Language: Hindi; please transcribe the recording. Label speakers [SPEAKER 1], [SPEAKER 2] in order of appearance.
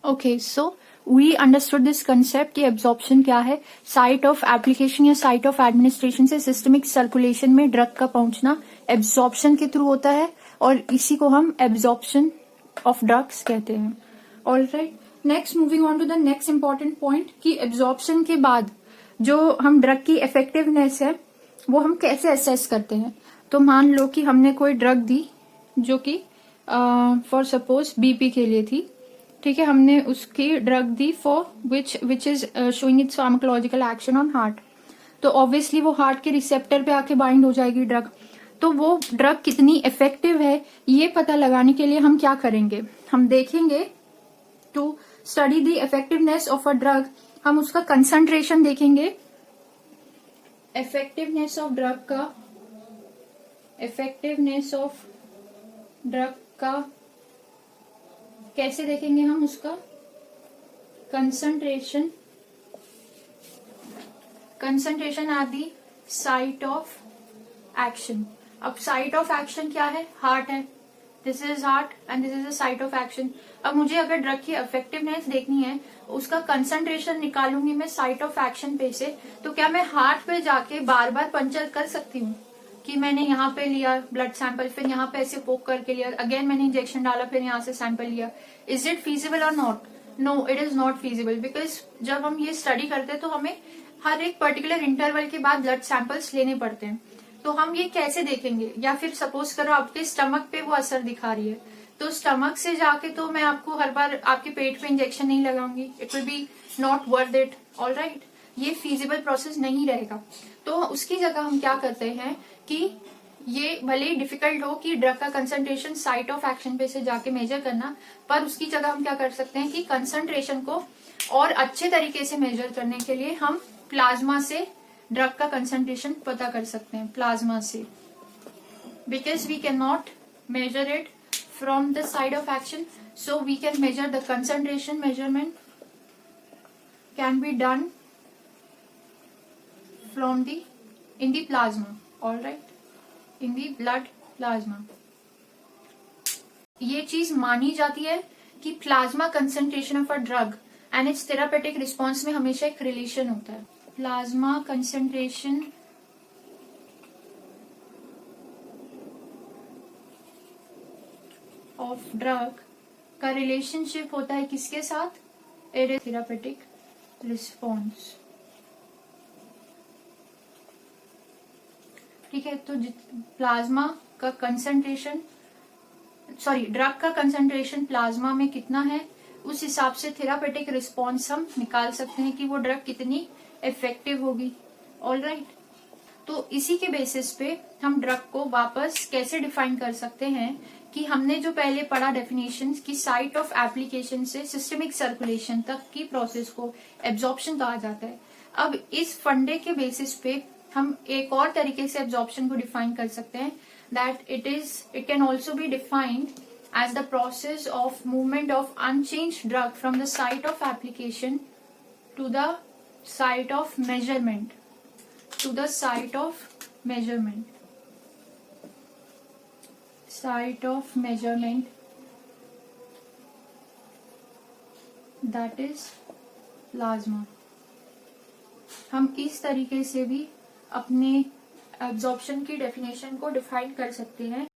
[SPEAKER 1] Okay, so we understood this concept कि एब्जॉर्प्शन क्या है, साइट ऑफ एप्लीकेशन या साइट ऑफ एडमिनिस्ट्रेशन से सिस्टमिक सर्कुलेशन में ड्रग का पहुंचना एब्जॉर्प्शन के थ्रू होता है और इसी को हम एब्जॉर्प्शन ऑफ ड्रग्स कहते हैं. Alright, next moving on to the next important point कि एब्जॉर्प्शन के बाद जो हम ड्रग की इफेक्टिवनेस है वो हम कैसे असेस करते हैं. तो मान लो कि हमने कोई ड्रग दी जो कि फॉर सपोज बीपी के लिए थी, ठीक है, हमने उसकी drug the for which is showing it's pharmacological action on heart. तो ऑब्वियसली वो हार्ट के रिसेप्टर पे आके बाइंड हो जाएगी ड्रग. तो वो ड्रग कितनी इफेक्टिव है ये पता लगाने के लिए हम क्या करेंगे, हम देखेंगे to study the effectiveness of a drug, हम उसका कंसंट्रेशन देखेंगे. इफेक्टिवनेस ऑफ ड्रग का, इफेक्टिवनेस ऑफ ड्रग का कैसे देखेंगे हम, उसका concentration, concentration at the site of action. अब साइट ऑफ एक्शन क्या है, हार्ट है, this is heart and this is the site of action. अब मुझे अगर ड्रग की इफेक्टिवनेस देखनी है, उसका कंसंट्रेशन निकालूंगी मैं साइट ऑफ एक्शन पे से, तो क्या मैं हार्ट पे जाके बार बार पंचर कर सकती हूँ कि मैंने यहाँ पे लिया ब्लड सैंपल, फिर यहाँ पे ऐसे पोक करके लिया, अगेन मैंने इंजेक्शन डाला, फिर यहाँ से सैंपल लिया. इज इट फीजिबल और not? No, it is not feasible, because जब हम ये स्टडी करते हैं तो हमें हर एक पर्टिकुलर इंटरवल के बाद ब्लड सैंपल्स लेने पड़ते हैं. तो हम ये कैसे देखेंगे, या फिर सपोज करो आपके स्टमक पे वो असर दिखा रही है, तो स्टमक से जाके तो मैं आपको हर बार आपके पेट पे इंजेक्शन नहीं लगाऊंगी, it will be not worth it. Alright, ये फीजिबल प्रोसेस नहीं रहेगा. तो उसकी जगह हम क्या करते हैं कि ये भले ही डिफिकल्ट हो कि ड्रग का कंसंट्रेशन साइट ऑफ एक्शन पे से जाके मेजर करना, पर उसकी जगह हम क्या कर सकते हैं कि कंसंट्रेशन को और अच्छे तरीके से मेजर करने के लिए हम प्लाज्मा से ड्रग का कंसंट्रेशन पता कर सकते हैं, प्लाज्मा से, because we can not measure it from the side of action, so we can measure the concentration. Measurement can be done from the in the plasma, all right, in the blood plasma. ये चीज मानी जाती है कि plasma concentration of a drug and it's therapeutic response में हमेशा एक रिलेशन होता है. प्लाज्मा कंसंट्रेशन ऑफ ड्रग का रिलेशनशिप होता है किसके साथ, इट इज थेरापेटिक रिस्पॉन्स. ठीक है, तो प्लाज्मा का कंसंट्रेशन, सॉरी ड्रग का कंसंट्रेशन प्लाज्मा में कितना है, उस हिसाब से थेरापेटिक रिस्पॉन्स हम निकाल सकते हैं कि वो ड्रग कितनी इफेक्टिव होगी. ऑलराइट, तो इसी के बेसिस पे हम ड्रग को वापस कैसे डिफाइन कर सकते हैं कि हमने जो पहले पढ़ा डेफिनेशन की साइट ऑफ एप्लीकेशन से सिस्टमिक सर्कुलेशन तक की प्रोसेस को एब्जॉर्प्शन कहा जाता है. अब इस फंडे के बेसिस पे हम एक और तरीके से एब्जॉर्प्शन को डिफाइन कर सकते हैं, that it can also be defined as the process of movement of unchanged drug from the site of application to the site of measurement, to the site of measurement, site of measurement, that is plasma. हम इस तरीके से भी अपने एब्जॉर्प्शन की डेफिनेशन को डिफाइन कर सकते हैं